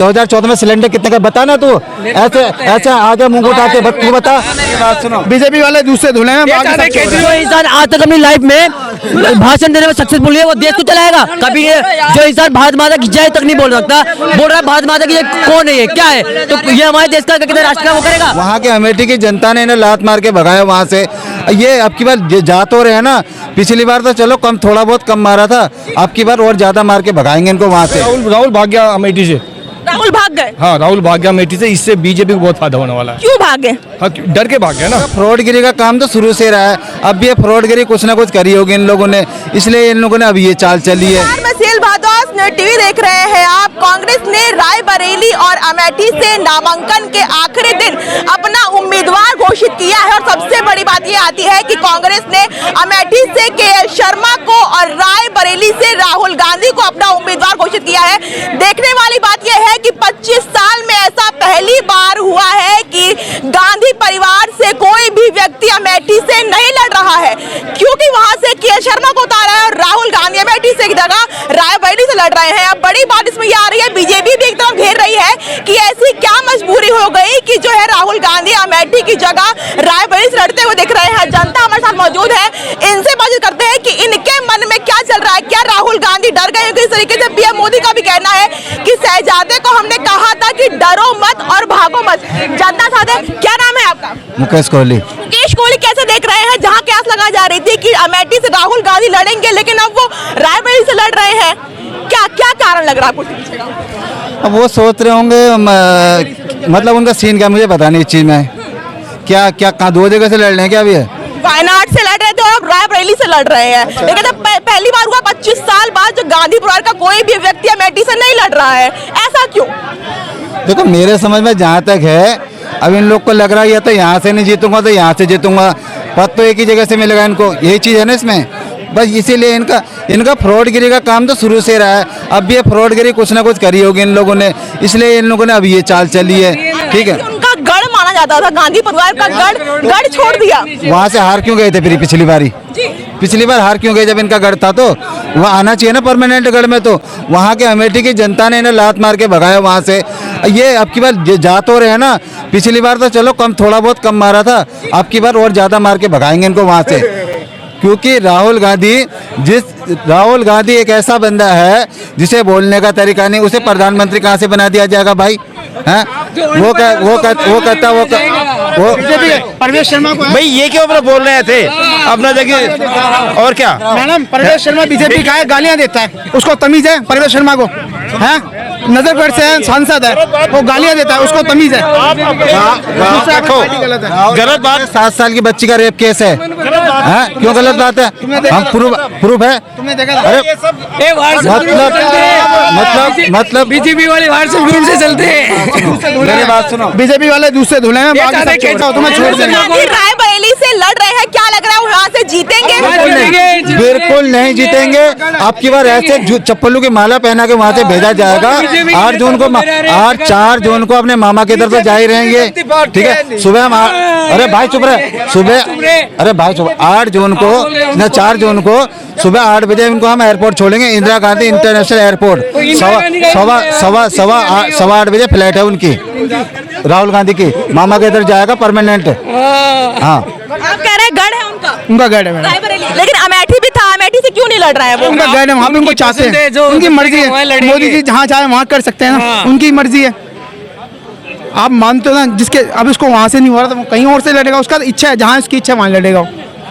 2014 में सिलेंडर कितने का बताना तू ऐसे ऐसे आगे मुंह उठा के तू बता। बीजेपी वाले दूसरे धुले हैं। जो इंसान आज तक अपनी लाइफ में भाषण देने में सक्सेसफुल है वो देश को चलाएगा कभी। जो इंसान भारत माता की जय तक नहीं बोल सकता, बोल रहा है भारत माता की जय कौन है, ये क्या है, तो ये हमारे देश का कितने राष्ट्र का वो करेगा। वहाँ के अमेठी की जनता ने इन्हें लात मार के भगाया वहाँ से। ये अब की बार जा तो रहे हैं ना, पिछली बार तो चलो कम थोड़ा बहुत कम मारा था, अब की बार और ज्यादा मार के भगाएंगे इनको वहाँ से। राहुल भाग गया अमेठी से। राहुल भाग गए? हाँ, राहुल भाग गया अमेठी से। इससे बीजेपी को बहुत फायदा होने वाला है। क्यों भागे? हाँ, डर के भाग गया ना। फ्रॉडगिरी का काम तो शुरू से रहा है, अब भी ये फ्रॉडगिरी कुछ ना कुछ करी होगी इन लोगों ने, इसलिए इन लोगों ने अब ये चाल चली है। टीवी देख रहे हैं आप। कांग्रेस ने रायबरेली और अमेठी से नामांकन के आखिरी दिन अपना उम्मीदवार घोषित किया है और सबसे बड़ी बात ये आती है कि कांग्रेस ने अमेठी से केएल शर्मा को और रायबरेली से राहुल गांधी को अपना उम्मीदवार घोषित किया है। देखने वाली बात यह है कि 25 साल में ऐसा पहली बार हुआ है कि गांधी परिवार से कोई भी व्यक्ति अमेठी से नहीं लड़ रहा है, क्योंकि वहां से केएल शर्मा को उतारा है और राहुल गांधी अमेठी से जगह रायबरेली से लड़ रहे हैं। अब बड़ी बात इसमें यह आ रही है, बीजेपी भी एक तरफ घेर रही है कि ऐसी क्या मजबूरी हो गई कि जो है राहुल गांधी अमेठी की जगह रायबरेली से लड़ते हुए दिख रहे हैं। जनता हमारे साथ मौजूद है, इनसे बातचीत करते हैं कि इनके मन में क्या चल रहा है। क्या राहुल गांधी डर गए? इस तरीके से पीएम मोदी का भी कहना है कि शहजादे को हमने कहा था कि डरो मत और भागो मत। जनता साथ है। क्या नाम है आपका? मुकेश कोहली। मुकेश कोहली, कैसे देख रहे हैं जहाँ कयास लगा जा रही थी कि अमेठी से राहुल गांधी लड़ेंगे, लेकिन अब वो रायबरेली से लड़ रहे हैं, क्या क्या कारण लग रहा है आपको? अब वो सोच रहे होंगे, मतलब उनका सीन क्या मुझे पता नहीं इस चीज में, क्या क्या कहाँ दो जगह से लड़ रहे हैं क्या? अभी वायनाड से लड़ रहे थे और रायबरेली से लड़ रहे हैं, लेकिन अब पहली बार हुआ 25 साल बाद जो गांधी परिवार का कोई भी व्यक्ति अमेठी से नहीं लड़ रहा है, ऐसा क्यों? देखो मेरे समझ में जहाँ तक है, अब इन लोग को लग रहा है या तो यहाँ से नहीं जीतूंगा तो यहाँ से जीतूंगा, पद तो एक ही जगह से मिलेगा इनको, यही चीज़ है ना इसमें। बस इसीलिए इनका फ्रॉडगिरी का काम तो शुरू से रहा है, अब भी ये फ्रॉडगिरी कुछ ना कुछ करी होगी इन लोगों ने, इसलिए इन लोगों ने अब ये चाल चली है। ठीक है, उनका गढ़ माना जाता था, गांधी परिवार का गढ़ छोड़ दिया। वहाँ से हार क्यों गए थे फिर पिछली बारी? पिछली बार हार क्यों गए जब इनका गढ़ था? तो वहाँ आना चाहिए ना परमानेंट गढ़ में। तो वहाँ के अमेठी की जनता ने इन्हें लात मार के भगाया वहाँ से। ये अब की बार जा तो रहे हैं ना, पिछली बार तो चलो कम थोड़ा बहुत कम मारा था, अब की बार और ज़्यादा मार के भगाएंगे इनको वहाँ से। क्योंकि राहुल गांधी एक ऐसा बंदा है जिसे बोलने का तरीका नहीं, उसे प्रधानमंत्री कहाँ से बना दिया जाएगा भाई? हैं? वो कहता परवेश शर्मा को भाई ये क्यों अपना बोल रहे थे अपना जगह? और क्या मैडम, परवेश शर्मा बीजेपी का है, गालियां देता है, उसको तमीज है परवेश शर्मा को? है नजरगढ़ से सांसद है, वो गालियां देता है, उसको तमीज है? गलत बात। 7 साल की बच्ची का रेप केस है, क्यों गलत बात है? हम प्रूफ है। तुमने देखा? मतलब बीजेपी वाले व्हाट्सएप ग्रुप से चलते हैं। मेरी बात सुनो, बीजेपी वाले दूसरे धुले हैं, तुम्हें छोड़ देंगे। रायबरेली से लड़ रहे हैं, क्या लग रहा है वहाँ से जीतेंगे? बिल्कुल नहीं जीतेंगे। अब की बार ऐसे चप्पलों की माला पहना के वहाँ से भेजा जाएगा। 8 जून को 4 जून को अपने मामा की तरफ जा ही रहेंगे। ठीक है, सुबह हम अरे भाई चुप रहे, सुबह अरे भाई चुप 8 जून को न 4 जून को सुबह 8 बजे इनको हम एयरपोर्ट छोड़ेंगे, इंदिरा गांधी इंटरनेशनल एयरपोर्ट। 8:15 बजे फ्लाइट है उनकी, राहुल गांधी की, मामा के इधर जाएगा परमानेंट। हाँ, आप कह रहे हैं गढ़ है उनका गढ़ है मैडम, लेकिन अमेठी भी था, अमेठी से क्यों नहीं लड़ रहा है वो? उनका गढ़ है, वहाँ पे उनको चाहते हैं, उनकी मर्जी है। मोदी जी जहाँ चाहे वहाँ कर सकते हैं ना, उनकी मर्जी है। आप मानते हो ना, जिसके अब इसको वहाँ से नहीं हो रहा तो वो कहीं और से लड़ेगा, उसका इच्छा है, जहाँ उसकी इच्छा वहाँ लड़ेगा।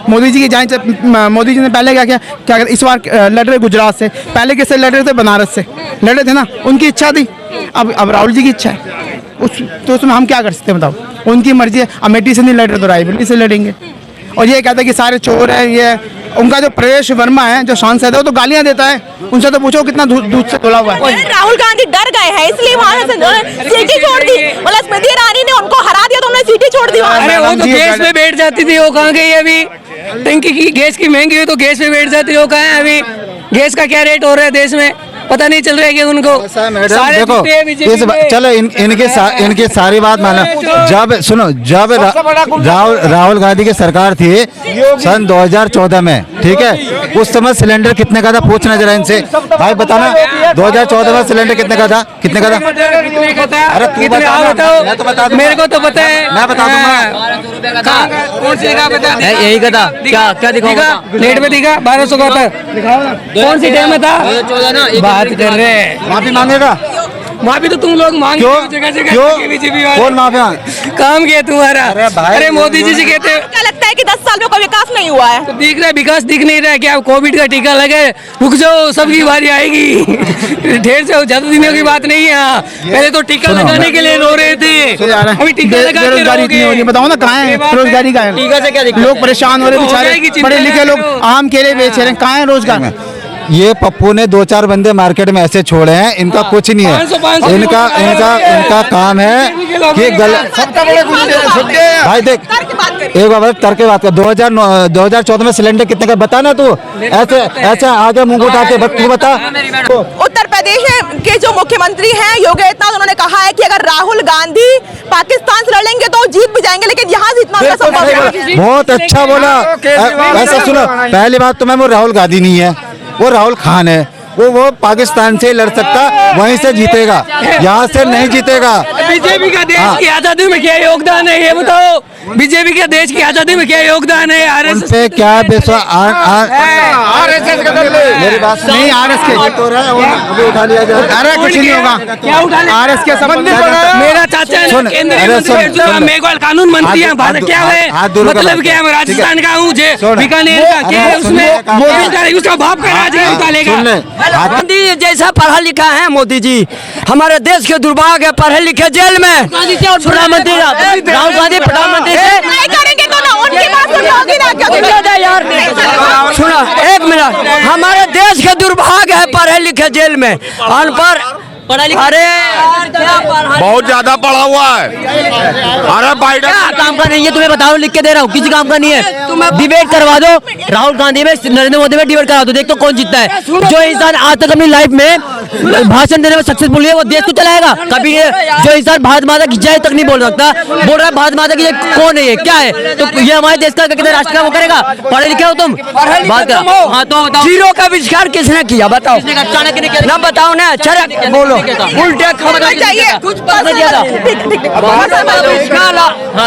मोदी जी की जहाँ मोदी जी ने पहले क्या इस बार लड़ रहे गुजरात से, पहले किससे लड़ रहे थे? बनारस से लड़ रहे थे ना, उनकी इच्छा थी। अब राहुल जी की इच्छा है, तो उसमें हम क्या कर सकते हैं बताओ? उनकी मर्जी है। अमेठी से नहीं लड़ रहे तो रायबरेली से लड़ेंगे। और ये कहता है कि सारे चोर हैं, ये उनका जो प्रवेश वर्मा है जो सांसद है वो तो गालियां देता है, उनसे तो पूछो कितना दूध से धुला हुआ है। राहुल गांधी डर गए हैं इसलिए वहाँ से सीटें छोड़ दी, मतलब स्मृति ईरानी ने उनको हरा दिया तो उन्होंने सीटें छोड़ दी। अरे वो तो गैस में बैठ जाती थी, वो कहाँ गई अभी? टंकी की गैस की महंगी हुई तो गैस में बैठ जाती है, वो कहाँ है अभी? गैस का क्या रेट हो रहा है देश में? पता नहीं चल रहा है कि उनको मैडम सारे देखो जीते हैं बीजेपी इस के। चलो इनकी सारी बात मानो। जब राहुल गांधी की सरकार थी सन 2014 में, ठीक है, उस समय सिलेंडर कितने का था? पूछना जरा इनसे, भाई बताना 2014 में सिलेंडर कितने का था? कितने का था? कितने का था? अरे तू कितने बता आप ना, बताओ, मैं तो बता दूंगा। मेरे को तो पता है, मैं बता दूंगा। कौन सी जगह बता? यही का था। क्या दिखाऊंगा? प्लेट में दिखा 1200 का था। कौन सी टाइम में था? 2014 ना बात कर रहे हैं, माफी मांगेगा? माफी तो तुम लोग मांग क्यों? जगह जगह क्यों? बीजेपी कौन माफिया? काम किया तुम्हारा। अरे भाई, अरे मोदी जी से कहते हैं, क्या लगता है कि 10 साल में कोई विकास नहीं हुआ है? तो दिख रहा है विकास दिख नहीं रहा है क्या? कोविड का टीका लगे, रुक जाओ सबकी बारी आएगी। ढेर से ज्यादा दिनों की बात नहीं है। हाँ, पहले तो टीका लगाने के लिए रो रहे थे, अभी टीका लगा के बेरोजगारी इतनी हो रही है, बताओ ना कहाँ है रोजगारी? का है टीका से क्या दिक्कत? लोग परेशान हो रहे तो हो बेचारे, जाएगी, चिंता पढ़े लिखे ना लोग करो। आम केले बेच रहे हैं, कहाँ है रोजगार? ये पप्पू ने 2-4 बंदे मार्केट में ऐसे छोड़े हैं, इनका कुछ नहीं 500 है। इनका काम है कि भाई देख, तर्क की बात करिए। एक बार तर्क की बात कर। 2014 में सिलेंडर कितने का बताना तू? ऐसे आगे मुंह उठा के तू बता। उत्तर प्रदेश के जो मुख्यमंत्री हैं योगी आदित्यनाथ, उन्होंने कहा है कि अगर राहुल गांधी पाकिस्तान से लड़ेंगे तो जीत भी जाएंगे, लेकिन यहाँ जीतना उनका संभव है। बहुत अच्छा बोला। ऐसा सुनो, पहली बात तो मैं वो राहुल गांधी नहीं है, वो राहुल खान है। वो पाकिस्तान से लड़ सकता, वहीं से जीतेगा, यहाँ से नहीं जीतेगा। बीजेपी का देश की आजादी में क्या योगदान है ये बताओ? बीजेपी का देश की आजादी में क्या योगदान है? आरएसएस उनपे क्या विश्वास? मेरी बात नहीं, आरएस के तो रहा है, अभी उठा लिया जाए। अरे कुछ नहीं होगा, क्या उठा ले? आरएस के संबंध मेरा चाचा है सुन, केंद्रीय अरे मंत्री, सुन, जो सुन। मेघवाल कानून मंत्री है। हाथ- भारत क्या है हाथ दूर का मतलब बात क्या है? मैं कर, ठीक है। राजस्थान का हूँ, सुन। बीकानेर का क्या है? सुन, उसमें सुन, मोदी उसका बाप का राज है, उठा लेगा। सुन ले, गांधी जैसा पढ़ा लिखा है मोदी जी, हमारे देश के दुर्भाग्य है, पढ़े लिखे जेल में। प्रधानमंत्री राहुल गांधी प्रधानमंत्री से नहीं करेंगे तो ना उनकी बात सुनी होगी ना? क्या यार सुना, एक मिनट, हमारे देश के दुर्भाग्य है, पढ़े लिखे जेल में, अनपढ़ पढ़ा लिखा। अरे बहुत ज्यादा पढ़ा हुआ है। अरे बाइडेन क्या काम का नहीं है? तुम्हें बताओ, लिख के दे रहा हूँ, किसी काम का नहीं है। डिबेट करवा दो राहुल गांधी में, नरेंद्र मोदी में डिबेट करा दो, देख तो कौन जीतता है। जो इंसान आज तक अपनी लाइफ में भाषण देने में सक्सेसफुल है, वो देश को चलाएगा कभी? जो इंसान भारत माता की जय तक नहीं बोल सकता, बोल रहा है भारत माता की जय कौन है ये? क्या है? तो ये हमारे देश का कितने राष्ट्र का वो करेगा? पढ़े लिखे हो तुम? बात करो। हाँ तो बताओ, जीरो का आविष्कार किसने किया? बताओ चाणक्य ने किया ना? बताओ ना, अच्छा बोलो, उल्टे खबर चाहिए कुछ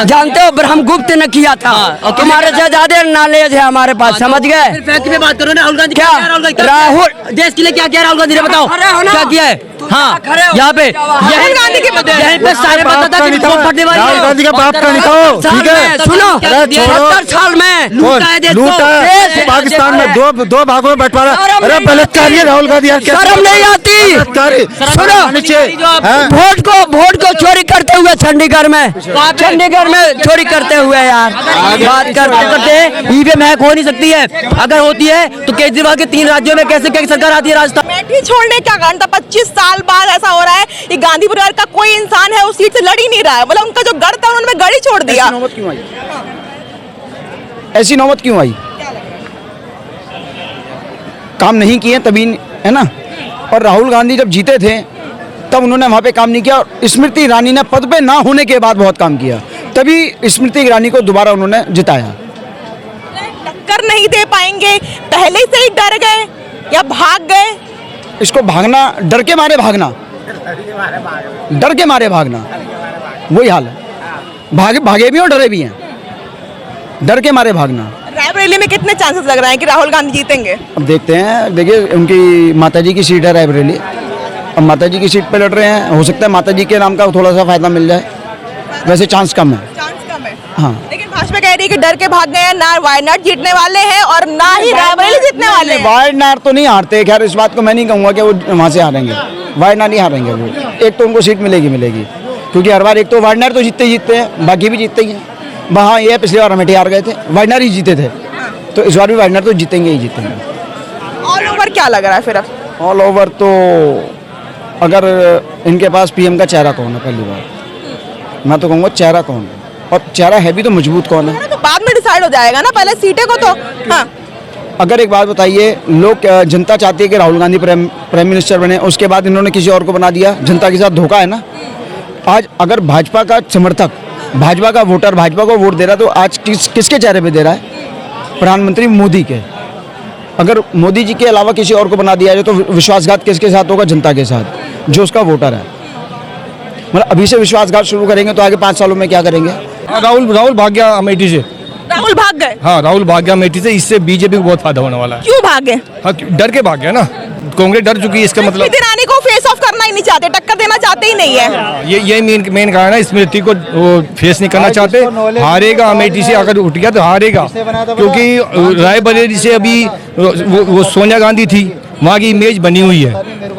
जानते हो ब्रह्मगुप्त ने किया था। तुम्हारे से ज्यादा नॉलेज है हमारे पास, समझ गए? फैक्ट में बात करो ना। राहुल गांधी क्या? राहुल देश के लिए क्या किया राहुल गांधी ने? बताओ क्या किया है? हाँ, यहाँ पे राहुल गांधी के यहीं पे सारे बताता कि कौन फटने वाली है। राहुल गांधी का बाप का निकालो, ठीक है? सुनो, अरे छोड़ो। 70 साल में लूटा है देश को। लूटा पाकिस्तान में दो भागों में बंटवारा। अरे बलात्कारी है राहुल गांधी यार, क्या शर्म नहीं आती? बलात्कारी। सुनो, हाँ? वोट को चोरी करते हुए चंडीगढ़ में चोरी करते हुए यार, बात करते करते ईवीएम हैक हो नहीं सकती है। अगर होती है तो केजरीवाल के 3 राज्यों में कैसे क्या सरकार आती है? राजस्थान अमेठी छोड़ने का कारण था। 25 साल बाद ऐसा हो रहा है कि गांधी परिवार का कोई इंसान है उस सीट से लड़ ही नहीं रहा है, मतलब उनका जो गढ़ था उन्होंने गढ़ ही छोड़ दिया। ऐसी नौबत क्यों आई? काम नहीं किए तभी, है ना? और राहुल गांधी जब जीते थे तब उन्होंने वहाँ पे काम नहीं किया, और स्मृति ईरानी ने पद पे ना होने के बाद बहुत काम किया, तभी स्मृति ईरानी को दोबारा उन्होंने जिताया। टक्कर नहीं दे पाएंगे, पहले से ही डर गए या भाग गए? इसको भागना, डर के मारे भागना, डर के मारे भागना, वही हाल है। भागे भी और डरे भी हैं, डर के मारे भागना। रायबरेली में कितने चांसेस लग रहे हैं कि राहुल गांधी जीतेंगे? अब देखते हैं, देखिए उनकी माताजी की सीट है रायबरेली, अब माताजी की सीट पे लड़ रहे हैं, हो सकता है माताजी के नाम का थोड़ा सा फायदा मिल जाए, वैसे चांस कम है। चांस कम है। हाँ, लेकिन भाजपा कह रही है कि डर के भाग गए हैं, ना वायनाड जीतने वाले हैं और ना ही रायबरेली जीतने वाले हैं। वायनाड तो नहीं हारते, खैर इस बात को मैं नहीं कहूँगा कि वो वहाँ से हारेंगे, वायनाड नहीं हारेंगे वो। एक तो उनको सीट मिलेगी, क्योंकि हर बार एक तो वायनाड तो जीतते हैं, बाकी भी जीतते ही हैं। वहाँ ये पिछली बार अमेठी हार गए थे, वायनाड ही जीते थे, तो इस बार भी वायनाड तो जीतेंगे ही जीतेंगे। ऑल ओवर क्या लग रहा है फिर अब? ऑल ओवर तो अगर इनके पास पीएम का चेहरा कौन है, पहली बार मैं तो कहूँगा चेहरा कौन है, और चेहरा है भी तो मजबूत कौन है। तो बाद में डिसाइड हो जाएगा ना, पहले सीटें को तो। हाँ, अगर एक बात बताइए, लोग जनता चाहती है कि राहुल गांधी प्राइम मिनिस्टर बने, उसके बाद इन्होंने किसी और को बना दिया, जनता के साथ धोखा है ना। आज अगर भाजपा का समर्थक, भाजपा का वोटर भाजपा को वोट दे रहा है, तो आज किसके चेहरे पे दे रहा है? प्रधानमंत्री मोदी के। अगर मोदी जी के अलावा किसी और को बना दिया जाए तो विश्वासघात किसके साथ होगा? जनता के साथ, जो उसका वोटर है। मतलब अभी से विश्वासघात शुरू करेंगे तो आगे 5 सालों में क्या करेंगे? राहुल भाग गया अमेठी से। राहुल भाग गए? हाँ, राहुल भाग गया अमेठी से, इससे बीजेपी को बहुत फायदा होने वाला है। क्यों भागे? हाँ, डर के भाग गया ना, कांग्रेस डर चुकी है, इसका मतलब स्मृति ईरानी को फेस ऑफ करना ही नहीं चाहते, टक्कर देना चाहते ही नहीं है। ये मेन कारण है, स्मृति को वो फेस नहीं करना चाहते। हारेगा अमेठी से, अगर उठ गया तो हारेगा, क्योंकि रायबरेली से अभी वो सोनिया गांधी थी, वहाँ की इमेज बनी हुई है,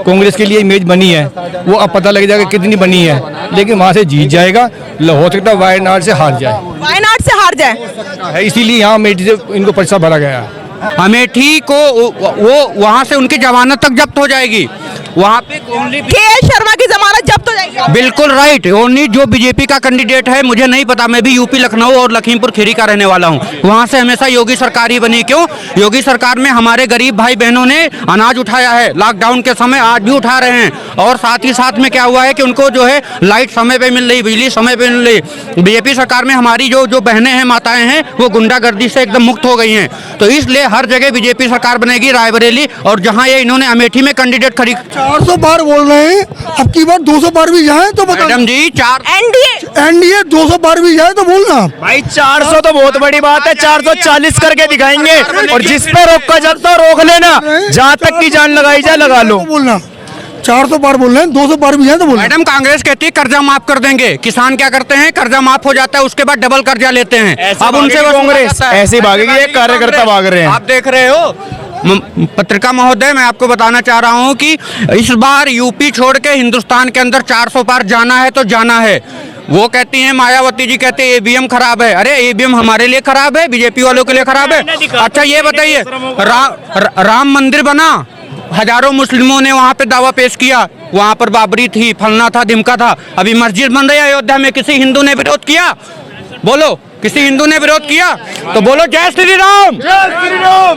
कांग्रेस के लिए इमेज बनी है, वो अब पता लग जाएगा कितनी बनी है, लेकिन वहाँ से जीत जाएगा। हो सकता है वायनाड से हार जाए, वायनाड से हार जाए, इसीलिए यहाँ अमेठी से इनको पर्चा भरा गया है। अमेठी को वो वहाँ से उनकी जमानत तक जब्त हो जाएगी, वहाँ पे के शर्मा की जमानत जब्त हो जाएगी। बिल्कुल राइट। ओनली जो बीजेपी का कैंडिडेट है, मुझे नहीं पता, मैं भी यूपी लखनऊ और लखीमपुर खीरी का रहने वाला हूँ, वहाँ से हमेशा योगी सरकार ही बनी। क्यों? योगी सरकार में हमारे गरीब भाई बहनों ने अनाज उठाया है लॉकडाउन के समय, आज भी उठा रहे हैं, और साथ ही साथ में क्या हुआ है कि उनको जो है लाइट समय पे मिल रही, बिजली समय पे मिल रही। बीजेपी सरकार में हमारी जो बहनें हैं, माताएं हैं, वो गुंडागर्दी से एकदम मुक्त हो गई हैं। तो इसलिए हर जगह बीजेपी सरकार बनेगी, रायबरेली और जहाँ ये इन्होंने अमेठी में कैंडिडेट खड़ी 400 बार बोल रहे हैं, अब की बार 200 बार भी जाए तो बता। मैडम जी, एनडीए 200 बार भी जाए तो बोलना भाई। 400 तो बहुत बड़ी बात है, 440 करके दिखाएंगे, और जिस पे रोक का जब रोक लेना, जहाँ तक की जान लगाई जाए लगा लो। बोलना 400 बार बोल रहे हैं, 200 बार भी जाए तो बोलना। मैडम, कांग्रेस कहती है कर्जा माफ कर देंगे, किसान क्या करते हैं, कर्जा माफ हो जाता है, उसके बाद डबल कर्जा लेते हैं। अब उनसे कांग्रेस ऐसी भागेगी, एक कार्यकर्ता भाग रहे हैं। आप देख रहे हो पत्रिका महोदय, मैं आपको बताना चाह रहा हूं कि इस बार यूपी छोड़ के हिंदुस्तान के अंदर 400 पार जाना है तो जाना है। वो कहती हैं, मायावती जी कहते हैं ईवीएम खराब है। अरे ईवीएम हमारे लिए खराब है, बीजेपी वालों के लिए खराब है। अच्छा ये बताइए, राम मंदिर बना, हजारों मुस्लिमों ने वहाँ पे दावा पेश किया, वहाँ पर बाबरी थी, फलना था, धिमका था। अभी मस्जिद बन रही है अयोध्या में, किसी हिंदू ने विरोध किया? बोलो, किसी हिंदू ने विरोध किया? तो बोलो जय श्री राम।